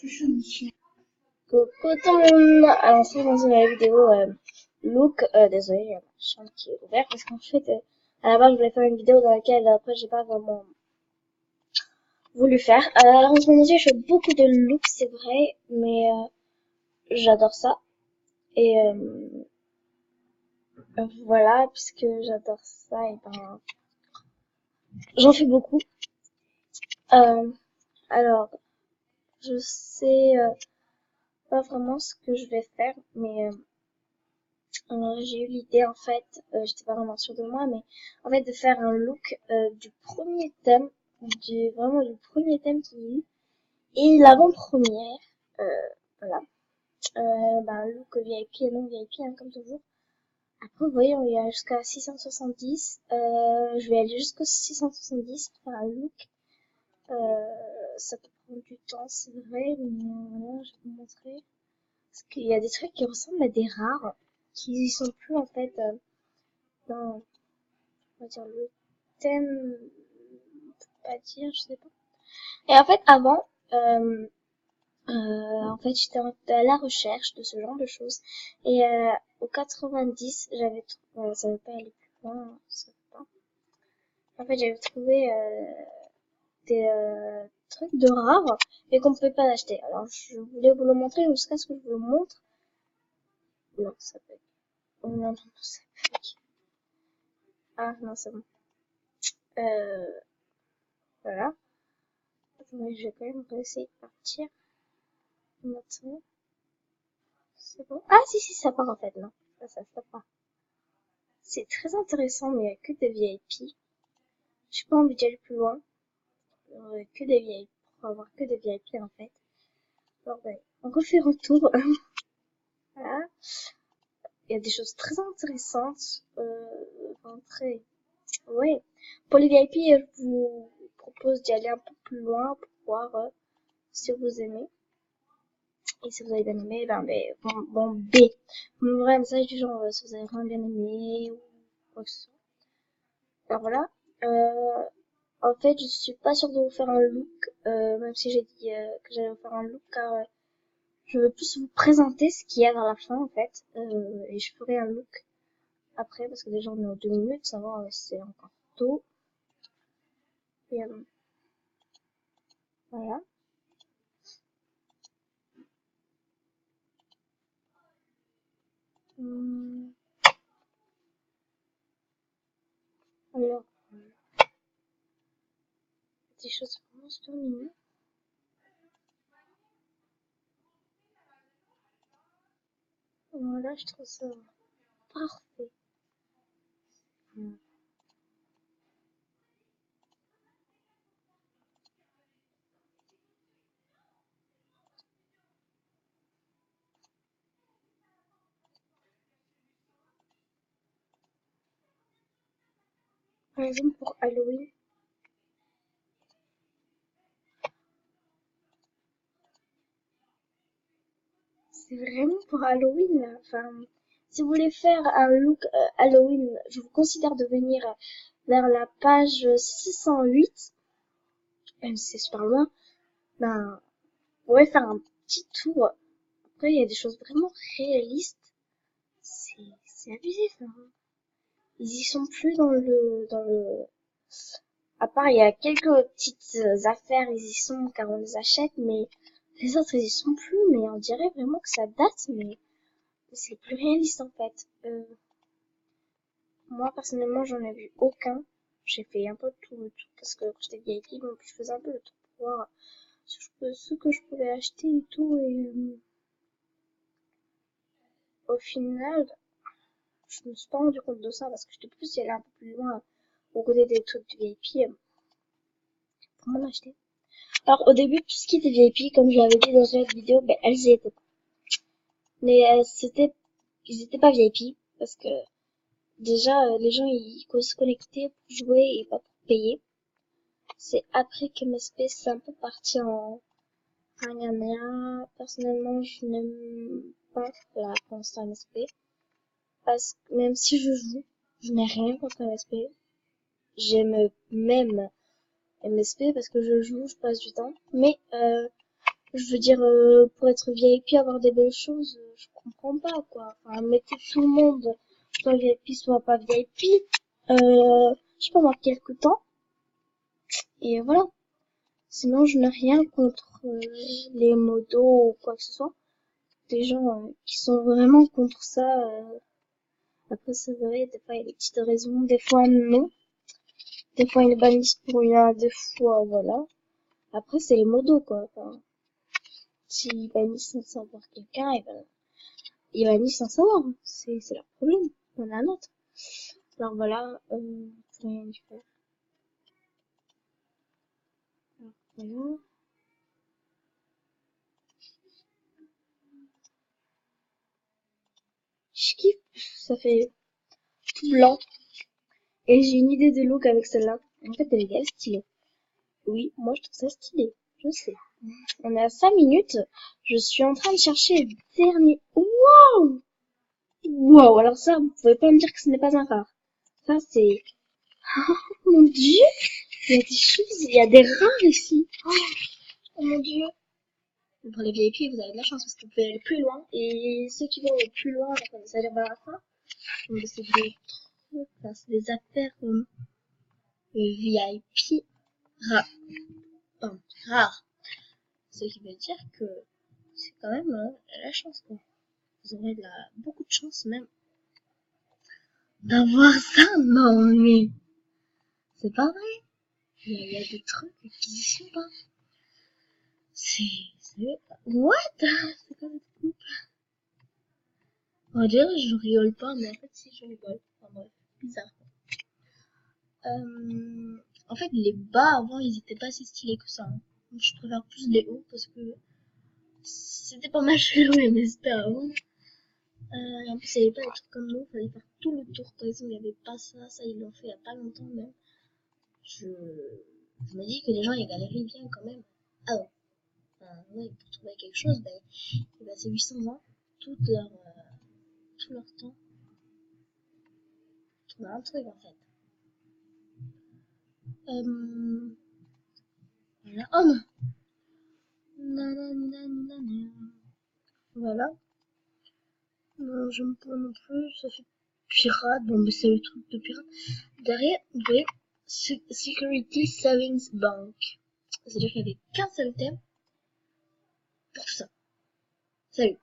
Coucou tout le monde. Alors, c'est dans une vidéo look. Désolé, il y a ma chambre qui est ouverte parce qu'en fait, à la base, je voulais faire une vidéo dans laquelle après, j'ai pas vraiment voulu faire. Alors, en ce moment, je fais beaucoup de looks, c'est vrai, mais j'adore ça. Et voilà, puisque j'adore ça, et ben, j'en fais beaucoup. Euh, alors, je sais pas vraiment ce que je vais faire, mais j'ai eu l'idée en fait, j'étais pas vraiment sûre de moi, mais en fait de faire un look du premier thème, vraiment du premier thème qu'il y a eu, et l'avant-première, euh, voilà, un look VIP et non VIP hein, comme toujours. Après vous voyez on y a jusqu'à 670, je vais aller jusqu'au 670 pour faire un look, ça peut prendre du temps c'est vrai, mais voilà je vais vous montrer, parce qu'il y a des trucs qui ressemblent à des rares, qui y sont plus en fait, dans on va dire le thème, pas dire, je sais pas. Et en fait, avant, en fait, j'étais à la recherche de ce genre de choses. Et au 90, ça veut pas aller plus loin, ça veut pas. En fait, j'avais trouvé des trucs de rares et qu'on pouvait pas acheter. Alors, je voulais vous le montrer jusqu'à ce que je vous le montre. Non, ça peut. Oh non, non, ça peut. Ah non, c'est bon. Euh, voilà. Attendez, je vais quand même essayer de partir maintenant. C'est bon. Ah si, ça part en fait, non. Ça part. C'est très intéressant, mais il n'y a que des VIP. J'ai pas envie d'aller plus loin. Que des VIP. Pour avoir que des VIP en fait. Alors ben, on refait retour. Voilà. Il y a des choses très intéressantes. Très... Ouais. Pour les VIP, je vous propose d'y aller un peu plus loin pour voir si vous aimez. Et si vous avez bien aimé, bon B. Vous m'envoyez un message du genre si vous avez vraiment bien aimé ou quoi que ce soit. Alors voilà. Euh, En fait, je suis pas sûre de vous faire un look, même si j'ai dit que j'allais vous faire un look, car je veux plus vous présenter ce qu'il y a vers la fin, en fait, et je ferai un look après, parce que déjà on est en 2 minutes, ça va, c'est encore tôt. Et voilà. Hum, alors, des choses vraiment super mignonnes. Voilà, je trouve ça parfait. Hum. Par exemple, pour Halloween, c'est vraiment pour Halloween, là. Enfin, si vous voulez faire un look Halloween, je vous considère de venir vers la page 608, même si c'est super loin, ben, vous pourrez faire un petit tour. Après, il y a des choses vraiment réalistes. C'est abusif, hein. Ils y sont plus à part, il y a quelques petites affaires, ils y sont car on les achète, mais les autres, ils y sont plus, mais on dirait vraiment que ça date, mais c'est plus réaliste, en fait. Moi, personnellement, j'en ai vu aucun. J'ai fait un peu tout le tour, parce que quand j'étais VIP, donc je faisais un peu le tour pour voir ce que je pouvais acheter et tout, et au final, je me suis pas rendu compte de ça, parce que j'étais plus y aller un peu plus loin, aux côté des trucs de VIP, pour m'en acheter. Alors, au début, tout ce qui était VIP, comme je l'avais dit dans une autre vidéo, ben, elles y étaient pas. Mais ils étaient pas VIP, parce que déjà, les gens, ils se connectaient pour jouer et pas pour payer. C'est après que MSP c'est un peu parti en rien. Personnellement, je n'aime pas la console MSP. Parce que même si je joue, je n'ai rien contre MSP. J'aime même MSP parce que je joue, je passe du temps. Mais Je veux dire, pour être VIP, avoir des belles choses, je comprends pas, quoi. Enfin, mettez tout le monde, soit VIP, soit pas VIP, je sais pas moi, quelque temps, et voilà. Sinon, je n'ai rien contre les modos ou quoi que ce soit. Des gens qui sont vraiment contre ça. Après, c'est vrai, des fois, il y a des petites raisons, des fois, non. Des fois, ils bannissent pour rien, des fois, voilà. Après, c'est les modos, quoi. Enfin, s'ils bannissent sans savoir quelqu'un, et ben, ils bannissent sans savoir. C'est leur problème. On a un autre. Alors voilà, faut rien y faire. Alors, voilà. Je kiffe, ça fait tout blanc. Et j'ai une idée de look avec celle-là. En fait, elle est stylée. Oui, moi je trouve ça stylé. Je sais. On est à 5 minutes. Je suis en train de chercher le dernier. Waouh! Waouh! Alors ça, vous pouvez pas me dire que ce n'est pas un rare. Ça, c'est... Oh mon dieu! Il y a des choses, il y a des rares ici. Oh mon dieu! Pour les VIP, vous avez de la chance parce que vous pouvez aller plus loin. Et ceux qui vont aller plus loin, quand ça arrive à la fin, c'est des trucs, là, c'est des affaires VIP rares. Pardon, rares. Ce qui veut dire que c'est quand même la chance, quoi. Vous aurez beaucoup de chance même d'avoir ça. Non, mais c'est pas vrai. Il y a des trucs qui y sont pas. What? C'est quoi le truc? On va dire, je rigole pas, mais en fait, si je rigole. Enfin bref, bizarre. En fait, les bas avant, ils étaient pas si stylés que ça. Hein. Je préfère plus les hauts parce que c'était pas mal chelou les mespers avant. En plus, il n'y avait pas des trucs comme nous, il fallait faire tout le tour. Par exemple, il n'y avait pas ça, ça ils l'ont fait il y a pas longtemps même. Je, je me dis que les gens ils galéraient bien quand même. Ah ouais, enfin, ouais, pour trouver quelque chose, ben, c'est 800 ans, tout leur temps, trouver un truc en fait. Voilà. Oh non! Nanana. Voilà. Non, j'aime pas non plus, ça fait pirate. Bon, mais c'est le truc de pirate. Derrière, vous voyez, Security Savings Bank. C'est-à-dire qu'il n'y avait qu'un seul thème pour tout ça. Salut.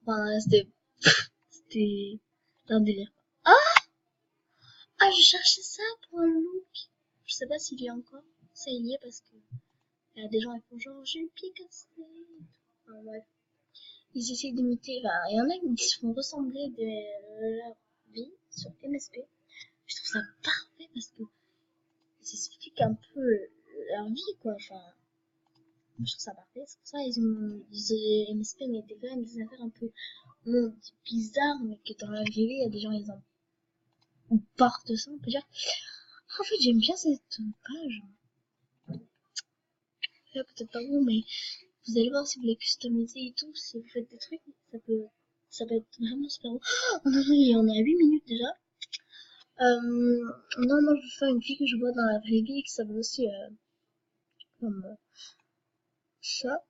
Enfin, c'était un délire. Ah! Ah, je cherchais ça pour un look. Je sais pas s'il y a encore. Ça y est parce que il y a des gens qui font genre, j'ai le pied cassé. Enfin, bref. Ils essaient d'imiter, enfin, il y en a qui se font ressembler de leur vie sur MSP. Je trouve ça parfait parce que ils expliquent un peu leur vie, quoi. Enfin, je trouve ça parfait. C'est pour ça MSP mettaient quand même des affaires un peu, non, bizarres, mais que dans la vie, il y a des gens, ils en partent de ça, on peut dire. En fait, j'aime bien cette page. Là, peut-être pas vous, mais vous allez voir si vous voulez customiser et tout, si vous faites des trucs, ça peut être vraiment super bon. Oh non, non, on est à 8 minutes déjà. Non, moi, je vais faire une fille que je vois dans la vraie vie qui s'appelle aussi, comme ça,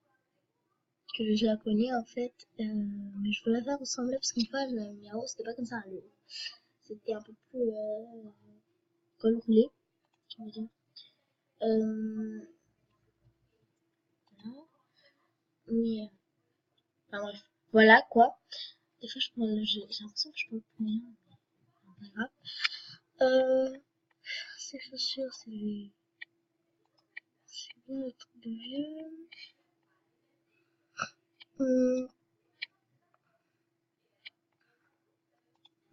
que je la connais en fait, mais je veux la faire ressembler parce qu'une fois, la Miao, c'était pas comme ça, c'était un peu plus col roulé, on va dire. Voilà. Mais, enfin bref, voilà quoi. Des fois, j'ai l'impression que je parle plus rien, mais pas grave. Ces chaussures, c'est bien le truc de vieux.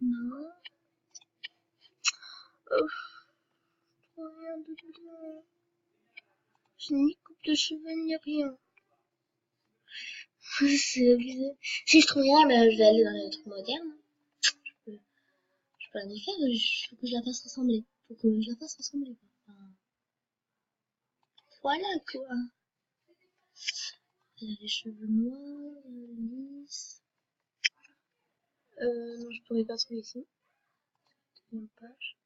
Non. Rien de bien. Je n'ai ni coupe de cheveux ni rien. C'est abusé. Si je trouve rien, ben, je vais aller dans les trucs modernes. Je peux rien y faire, faut que je la fasse ressembler. Faut que je la fasse ressembler. Enfin, voilà quoi. Elle a les cheveux noirs, lisses. Non, je pourrais pas trouver ici. Une page.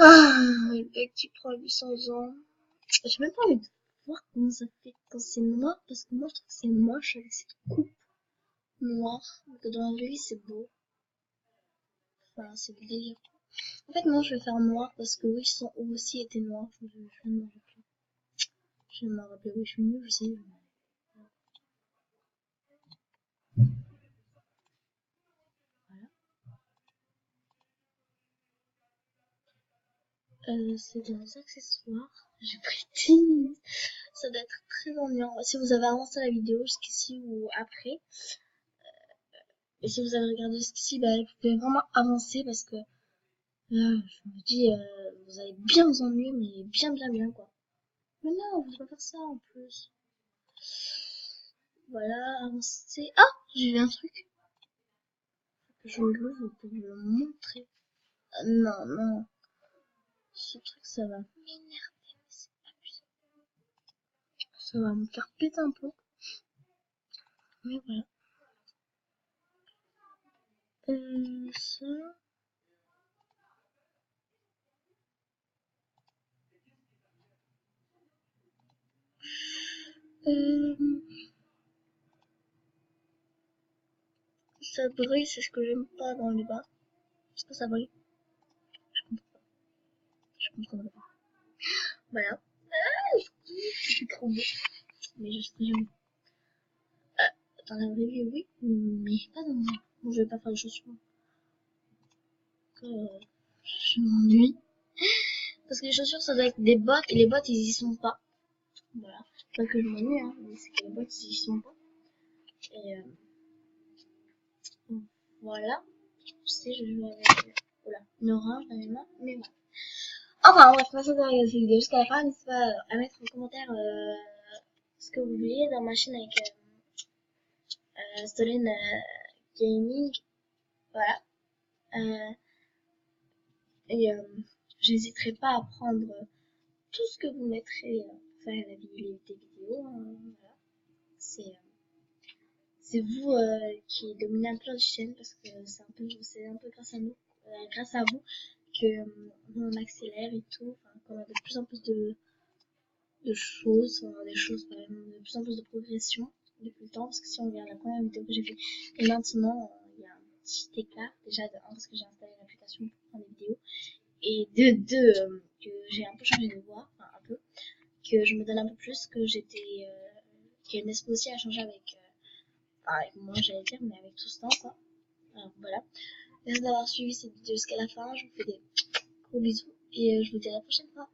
Ah, le mec qui prend 800 ans. J'ai même pas envie de voir comment ça fait quand c'est noir, parce que moi je trouve que c'est moche avec cette coupe noire, que dans la vraie vie c'est beau. Enfin, c'est le délire. En fait, non, je vais faire noir parce que oui, son haut aussi était noir. Je viens de m'en rappeler. Je viens de m'en rappeler, oui, je suis nulle, je sais. Voilà. C'est des accessoires. J'ai pris 10 minutes. Ça doit être très ennuyant. Si vous avez avancé la vidéo jusqu'ici ou après, et si vous avez regardé jusqu'ici, bah, vous pouvez vraiment avancer parce que je me dis, vous allez bien vous ennuyer, mais bien, bien, bien, quoi. Mais non, vous devez pas faire ça en plus. Voilà, avancer. Ah, j'ai vu un truc. Je l'ouvre pour vous le montrer. Ah, non, non. Ce truc, ça va m'énerver. C'est abusé. Ça va me faire péter un peu. Mais voilà. Ça. Euh, ça brille, c'est ce que j'aime pas dans les bas. Est-ce que ça brille? Je comprends pas. Voilà. C'est trop beau. Mais je sais jamais. Dans la vraie vie, oui. Mais pas dans le bon, je vais pas faire de chaussures. Je m'ennuie. Parce que les chaussures, ça doit être des bottes. Et les bottes, ils y sont pas. Voilà. Pas que je m'ennuie, hein. Mais c'est que les bottes, ils y sont pas. Et voilà. Je sais, je joue avec voilà, une orange dans les mains, mais voilà. Enfin, bref, merci d'avoir regardé cette vidéo jusqu'à la fin. N'hésitez pas à mettre en commentaire ce que vous voulez dans ma chaîne avec Stolen Gaming. Voilà. Et j'hésiterai pas à prendre tout ce que vous mettrez pour faire la vidéo, les vidéos. Voilà. C'est vous qui dominez un peu la chaîne parce que c'est un peu grâce à nous, grâce à vous que on accélère et tout, enfin, qu'on a de plus en plus de choses, des choses quand même, de plus en plus de progression depuis le temps, parce que si on regarde la première vidéo que j'ai fait et maintenant, il y a un petit écart, déjà de 1 parce que j'ai installé l'application pour prendre des vidéos, et de 2 que j'ai un peu changé de voix, enfin un peu, que je me donne un peu plus, que j'étais, qu'il y a une espèce aussi à changer avec, enfin avec moi j'allais dire, mais avec tout ce temps quoi. Alors voilà. Merci d'avoir suivi cette vidéo jusqu'à la fin, je vous fais des gros bisous, et je vous dis à la prochaine fois.